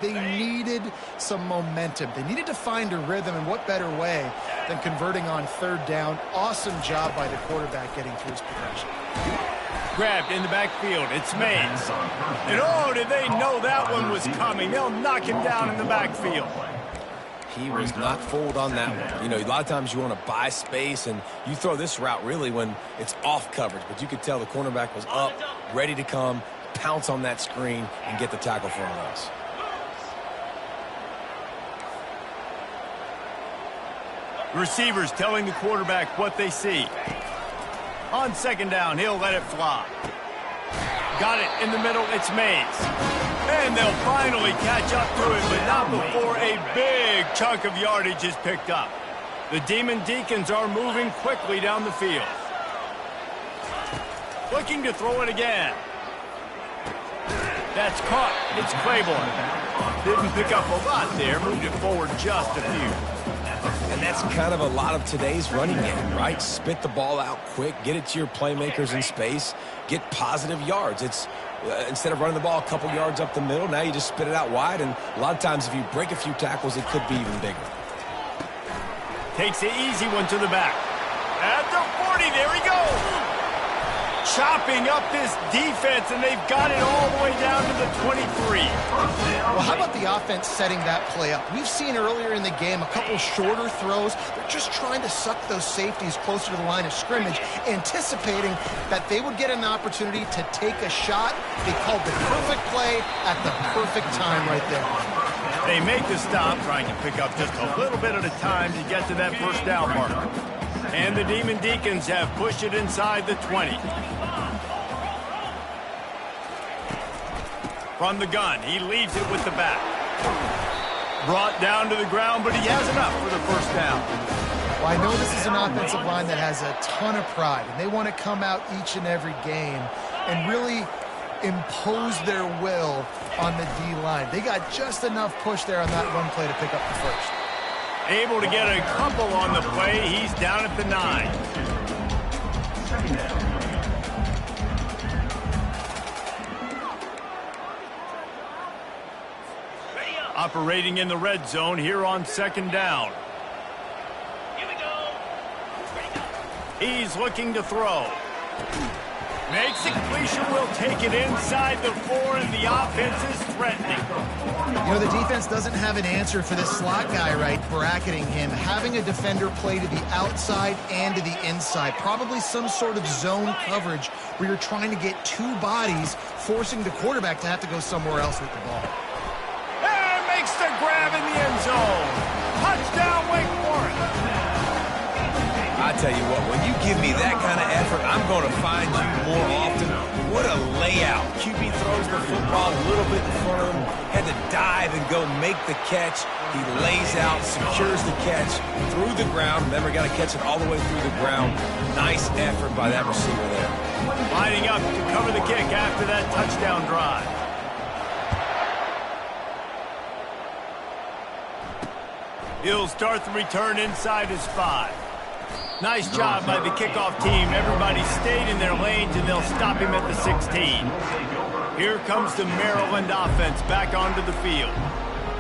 They needed some momentum. They needed to find a rhythm, and what better way than converting on third down. Awesome job by the quarterback getting through his progression. Grabbed in the backfield. It's Mays. And oh, did they know that one was coming? They'll knock him down in the backfield. He was not fooled on that one. You know, a lot of times you want to buy space, and you throw this route really when it's off coverage. But you could tell the cornerback was up, ready to come, pounce on that screen, and get the tackle for a loss. Receivers telling the quarterback what they see. On second down, he'll let it fly. Got it in the middle, it's Mays. And they'll finally catch up to it, but not before a big chunk of yardage is picked up. The Demon Deacons are moving quickly down the field. Looking to throw it again. That's caught. It's Claiborne. Didn't pick up a lot there, moved it forward just a few. And that's kind of a lot of today's running game, right? Spit the ball out quick, get it to your playmakers in space, get positive yards. It's instead of running the ball a couple yards up the middle, now you just spit it out wide, and a lot of times if you break a few tackles, it could be even bigger. Takes the easy one to the back. At the 40, there he goes. Chopping up this defense, and they've got it all the way down to the 23. Well, how about the offense setting that play up? We've seen earlier in the game a couple shorter throws. They're just trying to suck those safeties closer to the line of scrimmage, anticipating that they would get an opportunity to take a shot. They called the perfect play at the perfect time right there. They make the stop, trying to pick up just a little bit at a time to get to that first down marker. And the Demon Deacons have pushed it inside the 20. From the gun, he leaves it with the back. Brought down to the ground, but he has enough for the first down. Well, I know this is an offensive line that has a ton of pride, and they want to come out each and every game and really impose their will on the D-line. They got just enough push there on that run play to pick up the first. Able to get a couple on the play. He's down at the 9. Operating in the red zone here on second down. Here we go. He's looking to throw. Makes the completion, will take it inside the 4, and the offense is threatening. You know, the defense doesn't have an answer for this slot guy, right? Bracketing him, having a defender play to the outside and to the inside. Probably some sort of zone coverage where you're trying to get two bodies, forcing the quarterback to have to go somewhere else with the ball. And makes the grab in the end zone. Touchdown, Wake Forest. I tell you what, when you give me that kind of effort, I'm going to find you more often. What a layout. QB throws the football a little bit in front of him, had to dive and go make the catch. He lays out, secures the catch through the ground. Remember, got to catch it all the way through the ground. Nice effort by that receiver there. Lining up to cover the kick after that touchdown drive. He'll start the return inside his 5. Nice job by the kickoff team. Everybody stayed in their lanes, and they'll stop him at the 16. Here comes the Maryland offense back onto the field.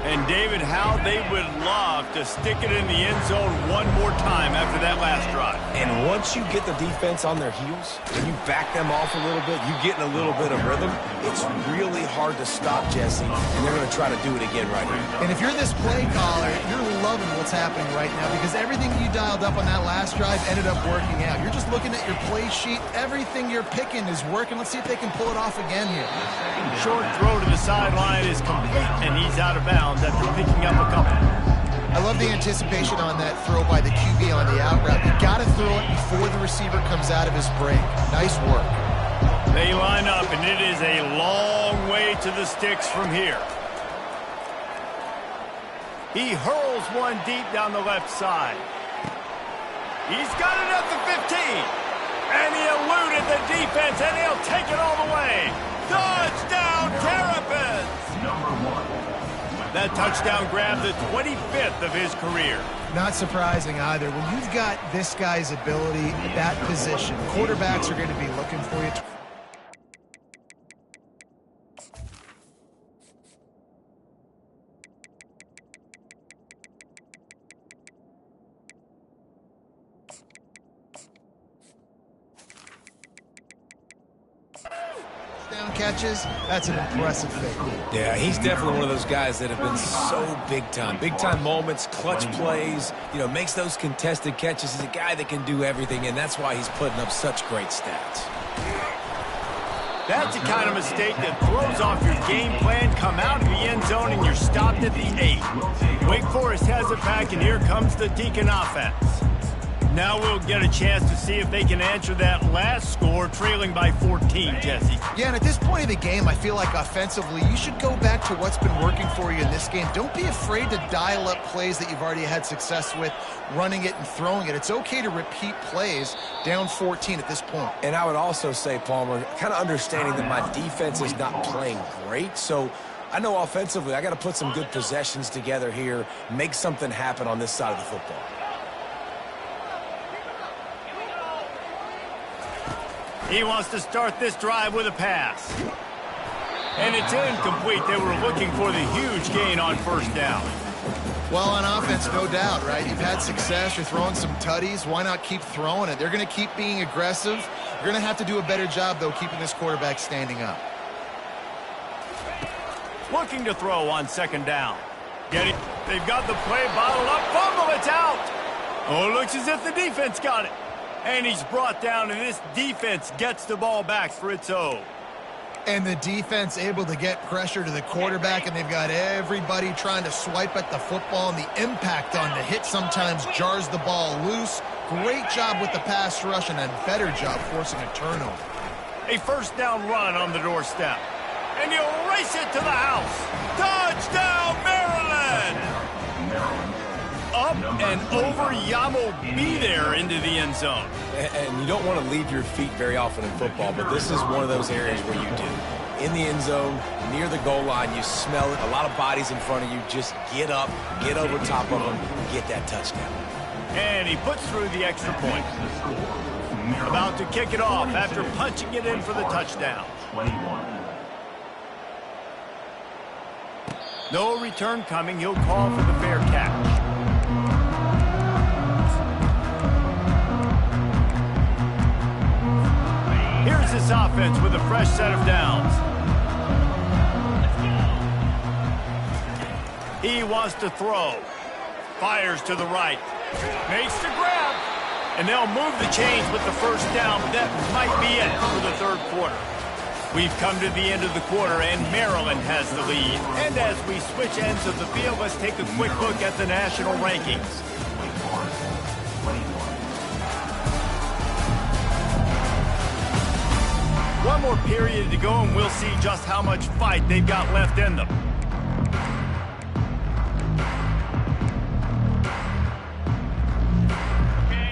And, David, how they would love to stick it in the end zone one more time after that last drive. And once you get the defense on their heels, and you back them off a little bit, you get in a little bit of rhythm, it's really hard to stop Jesse, and they're going to try to do it again right here. And if you're this play caller, you're loving what's happening right now because everything you dialed up on that last drive ended up working out. You're just looking at your play sheet. Everything you're picking is working. Let's see if they can pull it off again here. Short throw to the sideline is complete, and he's out of bounds after picking up a couple. I love the anticipation on that throw by the QB on the out route. You got to throw it before the receiver comes out of his break. Nice work. They line up, and it is a long way to the sticks from here. He hurls one deep down the left side. He's got it at the 15. And he eluded the defense, and he'll take it all the way. Touchdown, Terrapins! That touchdown grabbed the 25th of his career. Not surprising either. When you've got this guy's ability at that position, quarterbacks are going to be looking for you. catches, that's an impressive feat. Yeah, he's definitely one of those guys that have been so big time. Big time moments, clutch plays, makes those contested catches. He's a guy that can do everything, and that's why he's putting up such great stats. That's the kind of mistake that throws off your game plan. Come out of the end zone and you're stopped at the 8. Wake Forest has it back, and here comes the Deacon offense. Now we'll get a chance to see if they can answer that last score, trailing by 14, Jesse. Yeah, and at this point of the game, I feel like offensively, you should go back to what's been working for you in this game. Don't be afraid to dial up plays that you've already had success with, running it and throwing it. It's okay to repeat plays down 14 at this point. And I would also say, Palmer, kind of understanding that my defense is not playing great, so I know offensively I got to put some good possessions together here, make something happen on this side of the football. He wants to start this drive with a pass. And it's incomplete. They were looking for the huge gain on first down. Well, on offense, no doubt, right? You've had success. You're throwing some tutties. Why not keep throwing it? They're going to keep being aggressive. You're going to have to do a better job, though, keeping this quarterback standing up. Looking to throw on second down. They've got the play bottled up. Fumble, it's out. Oh, it looks as if the defense got it. And he's brought down, and this defense gets the ball back for its own. And the defense able to get pressure to the quarterback, and they've got everybody trying to swipe at the football, and the impact on the hit sometimes jars the ball loose. Great job with the pass rush, and a better job forcing a turnover. A first down run on the doorstep. And he'll race it to the house. Touchdown, Maryland! Up and over, Yamo be there into the end zone. And you don't want to leave your feet very often in football, but this is one of those areas where you do. In the end zone, near the goal line, you smell it. A lot of bodies in front of you. Just get up, get over top of them, get that touchdown. And he puts through the extra point. About to kick it off after punching it in for the touchdown. No return coming. He'll call for the fair catch. Here's this offense with a fresh set of downs. He wants to throw. Fires to the right. Makes the grab. And they'll move the chains with the first down, but that might be it for the third quarter. We've come to the end of the quarter, and Maryland has the lead. And as we switch ends of the field, let's take a quick look at the national rankings. One more period to go, and we'll see just how much fight they've got left in them.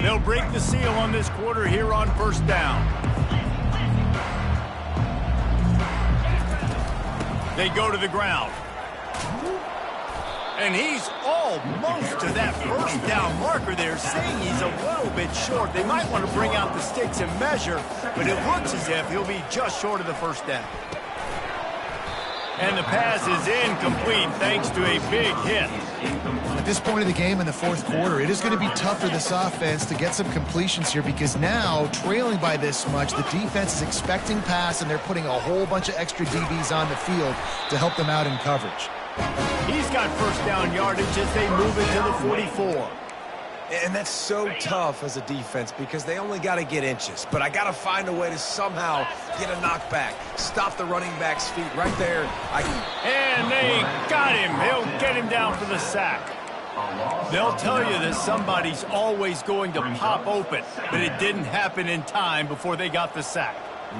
They'll break the seal on this quarter here on first down. They go to the ground. And he's almost to that first down marker there, saying he's a little bit short. They might want to bring out the sticks and measure, but it looks as if he'll be just short of the first down. And the pass is incomplete thanks to a big hit. At this point of the game in the fourth quarter, it is going to be tough for this offense to get some completions here because now, trailing by this much, the defense is expecting pass, and they're putting a whole bunch of extra DBs on the field to help them out in coverage. He's got first down yardage as they move it to the 44. And that's so tough as a defense because they only got to get inches. But I got to find a way to somehow get a knockback, stop the running back's feet right there. And they got him. They'll get him down for the sack. They'll tell you that somebody's always going to pop open, but it didn't happen in time before they got the sack.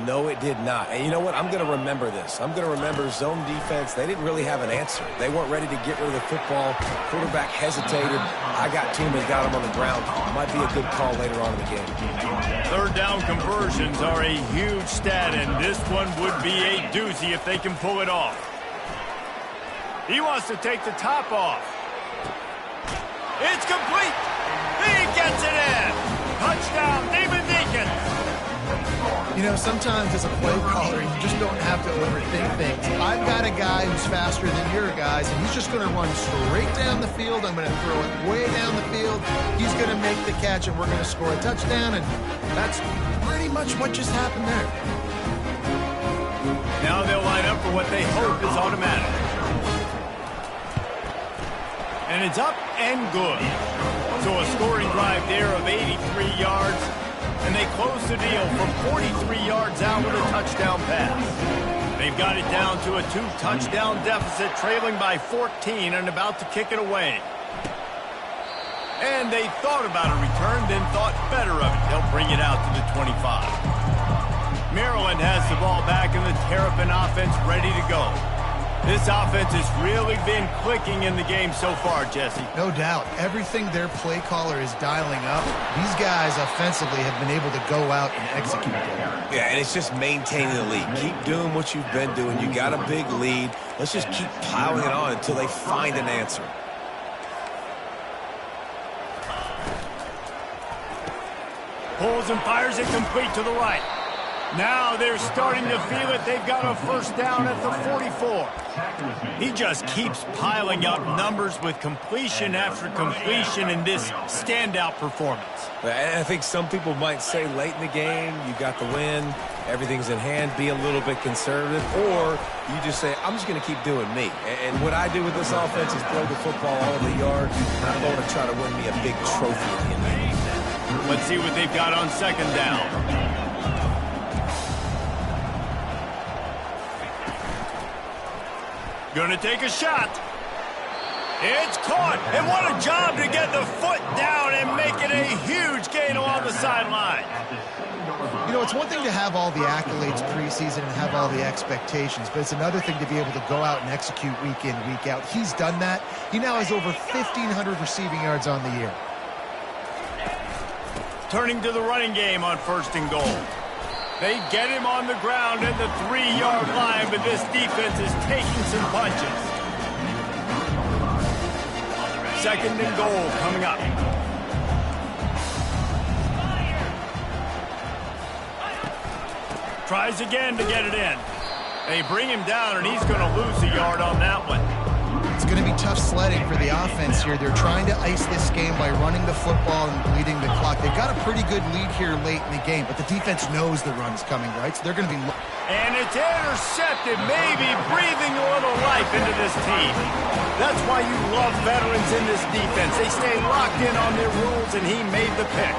No, it did not. And you know what? I'm going to remember this. I'm going to remember zone defense. They didn't really have an answer. They weren't ready to get rid of the football. Quarterback hesitated. I got to him and got him on the ground. Might be a good call later on in the game. Third down conversions are a huge stat, and this one would be a doozy if they can pull it off. He wants to take the top off. It's complete. He gets it in. Touchdown, David Deacon. You know, sometimes as a play caller, you just don't have to overthink things. I've got a guy who's faster than your guys, and he's just going to run straight down the field. I'm going to throw it way down the field. He's going to make the catch, and we're going to score a touchdown, and that's pretty much what just happened there. Now they'll line up for what they hope is automatic. And it's up and good. So a scoring drive there of 83 yards. And they close the deal from 43 yards out with a touchdown pass. They've got it down to a 2-touchdown deficit, trailing by 14 and about to kick it away. And they thought about a return, then thought better of it. They'll bring it out to the 25. Maryland has the ball back and the Terrapin offense ready to go. This offense has really been clicking in the game so far, Jesse. No doubt. Everything their play caller is dialing up, these guys offensively have been able to go out and execute that. Yeah, and it's just maintaining the lead. Keep doing what you've been doing. You got a big lead. Let's just keep piling it on until they find an answer. Pulls and fires it complete to the right. Now they're starting to feel it. They've got a first down at the 44. He just keeps piling up numbers with completion after completion in this standout performance. And I think some people might say late in the game, you got the win, everything's in hand, be a little bit conservative, or you just say, I'm just going to keep doing me. And what I do with this offense is throw the football all over the yard. I'm going to try to win me a big trophy at the end of the game. Let's see what they've got on second down. Going to take a shot. It's caught. And what a job to get the foot down and make it a huge gain along the sideline. You know, it's one thing to have all the accolades preseason and have all the expectations, but it's another thing to be able to go out and execute week in, week out. He's done that. He now has over 1,500 receiving yards on the year. Turning to the running game on first and goal. They get him on the ground at the 3-yard line, but this defense is taking some punches. Second and goal coming up. Tries again to get it in. They bring him down, and he's going to lose a yard on that one. It's going to be tough sledding for the offense here. They're trying to ice this game by running the football and bleeding the clock. They've got a pretty good lead here late in the game, but the defense knows the run's coming, right? So they're going to be... And it's intercepted, maybe breathing a little life into this team. That's why you love veterans in this defense. They stay locked in on their rules, and he made the pick.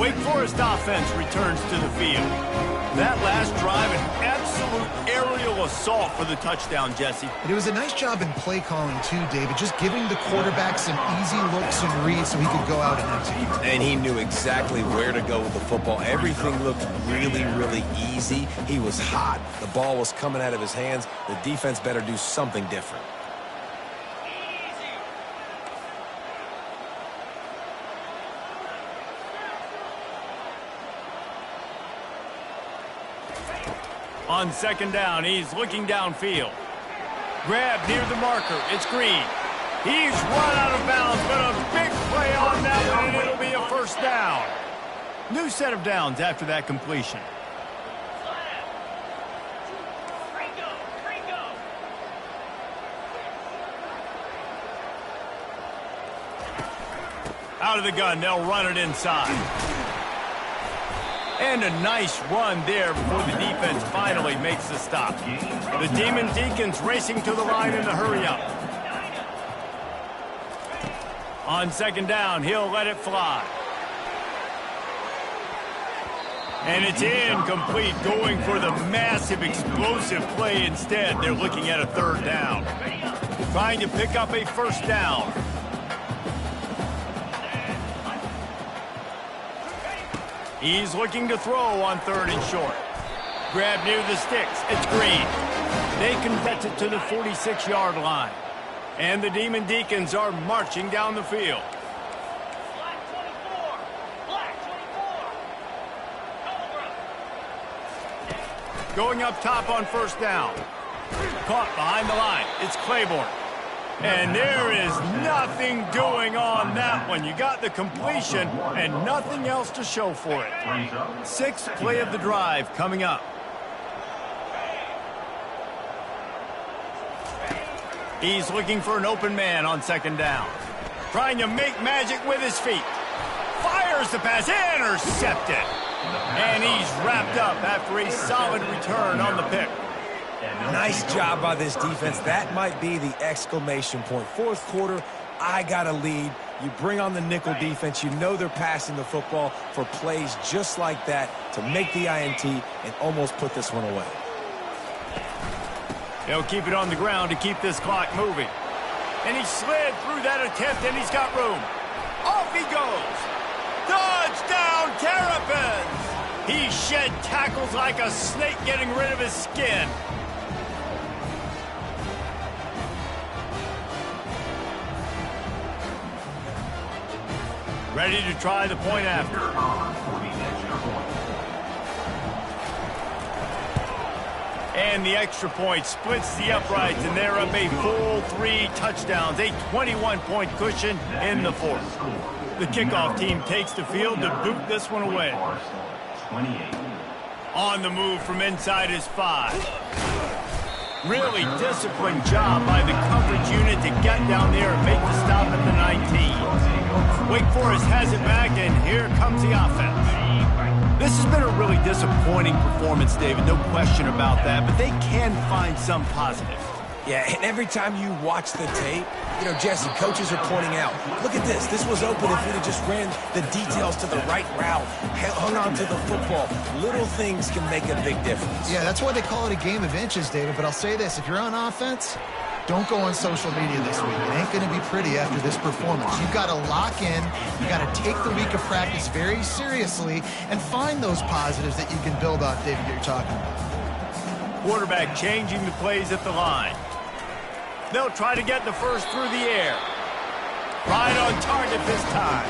Wake Forest offense returns to the field. That last drive, an absolute aerial assault for the touchdown, Jesse. It was a nice job in play calling, too, David, just giving the quarterback some easy looks and reads so he could go out and execute. And he knew exactly where to go with the football. Everything looked really, really easy. He was hot. The ball was coming out of his hands. The defense better do something different. On second down, he's looking downfield. Grab near the marker. It's Green. He's run out of bounds, but a big play on that one, and it'll be a first down. New set of downs after that completion. Out of the gun, they'll run it inside. And a nice run there before the defense finally makes the stop. The Demon Deacons racing to the line in the hurry-up. On second down, he'll let it fly. And it's incomplete, going for the massive, explosive play instead. They're looking at a third down. Trying to pick up a first down. He's looking to throw on third and short. Grab near the sticks. It's Green. They convert it to the 46-yard line. And the Demon Deacons are marching down the field. Going up top on first down. Caught behind the line. It's Claiborne. And there is nothing doing on that one. You got the completion and nothing else to show for it. Sixth play of the drive coming up. He's looking for an open man on second down. Trying to make magic with his feet. Fires the pass, intercepted. And he's wrapped up after a solid return on the pick. Nice job by this defense. That might be the exclamation point. Fourth quarter, I got a lead. You bring on the nickel defense. You know they're passing the football for plays just like that to make the INT and almost put this one away. They'll keep it on the ground to keep this clock moving. And he slid through that attempt, and he's got room. Off he goes. Touchdown, Terrapins! He shed tackles like a snake getting rid of his skin. Ready to try the point after. And the extra point splits the uprights, and they're up a full 3 touchdowns, a 21-point cushion in the fourth. The kickoff team takes the field to boot this one away. On the move from inside his 5. Really disciplined job by the coverage unit to get down there and make the stop at the 19. Wake Forest has it back, and here comes the offense. This has been a really disappointing performance, David, no question about that, but they can find some positive. Yeah, and every time you watch the tape, you know, Jesse, coaches are pointing out, look at this. This was open if we'd have just ran the details to the right route, hung on to the football. Little things can make a big difference. Yeah, that's why they call it a game of inches, David. But I'll say this, if you're on offense, don't go on social media this week. It ain't going to be pretty after this performance. You've got to lock in. You've got to take the week of practice very seriously and find those positives that you can build off, David, that you're talking about. Quarterback changing the plays at the line. They'll try to get the first through the air. Right on target this time.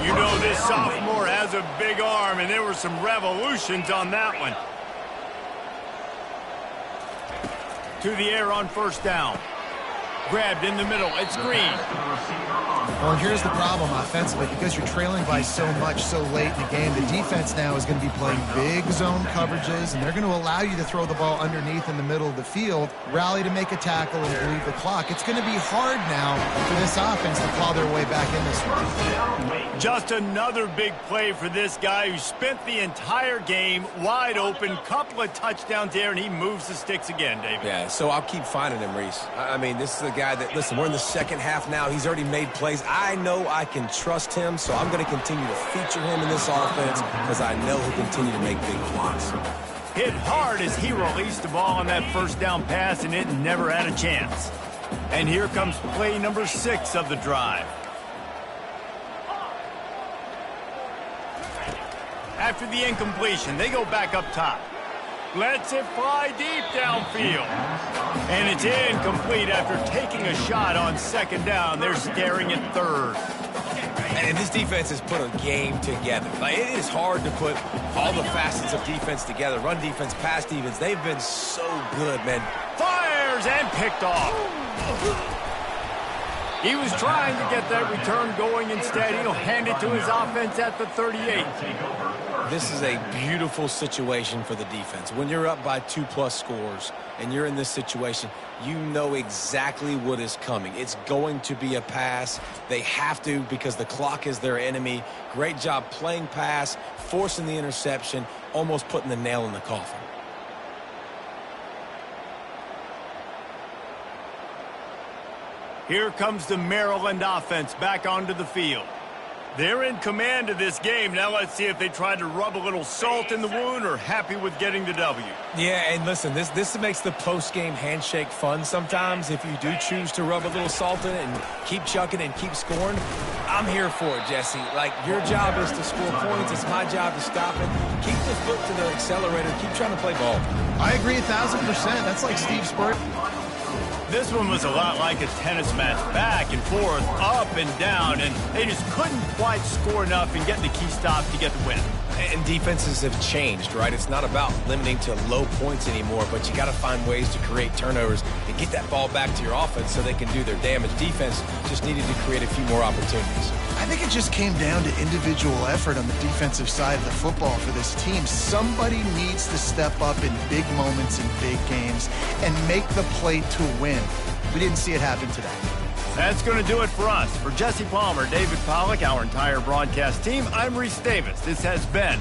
You know this sophomore has a big arm, and there were some revolutions on that one. To the air on first down. Grabbed in the middle. It's Green. Well, here's the problem offensively. Because you're trailing by so much so late in the game, the defense now is going to be playing big zone coverages, and they're going to allow you to throw the ball underneath in the middle of the field, rally to make a tackle, and bleed the clock. It's going to be hard now for this offense to claw their way back in this one. Just another big play for this guy who spent the entire game wide open, couple of touchdowns there, and he moves the sticks again, David. Yeah, so I'll keep finding him, Reese. I mean, this is a guy that, listen, we're in the second half now. He's already made plays. I know I can trust him, so I'm going to continue to feature him in this offense because I know he'll continue to make big plays. Hit hard as he released the ball on that first down pass, and it never had a chance. And here comes play number 6 of the drive. After the incompletion, they go back up top. Lets it fly deep downfield. And it's incomplete after taking a shot on second down. They're staring at third. And this defense has put a game together. Like, it is hard to put all the facets of defense together. Run defense, pass defense. They've been so good, man. Fires and picked off. He was trying to get that return going. Instead, he'll hand it to his offense at the 38. This is a beautiful situation for the defense. When you're up by 2+ scores and you're in this situation, you know exactly what is coming. It's going to be a pass. They have to because the clock is their enemy. Great job playing pass, forcing the interception, almost putting the nail in the coffin. Here comes the Maryland offense back onto the field. They're in command of this game. Now let's see if they try to rub a little salt in the wound or happy with getting the W. Yeah, and listen, this makes the post-game handshake fun sometimes if you do choose to rub a little salt in it and keep chucking and keep scoring. I'm here for it, Jesse. Like, your job is to score points. It's my job to stop it. Keep the foot to the accelerator. Keep trying to play ball. I agree 1,000%. That's like Steve Spurrier. This one was a lot like a tennis match, back and forth, up and down, and they just couldn't quite score enough and get the key stop to get the win. And defenses have changed, right? It's not about limiting to low points anymore, but you got to find ways to create turnovers and get that ball back to your offense so they can do their damage. Defense just needed to create a few more opportunities. I think it just came down to individual effort on the defensive side of the football for this team. Somebody needs to step up in big moments in big games and make the play to win. We didn't see it happen today. That's going to do it for us. For Jesse Palmer, David Pollack, our entire broadcast team, I'm Reese Davis. This has been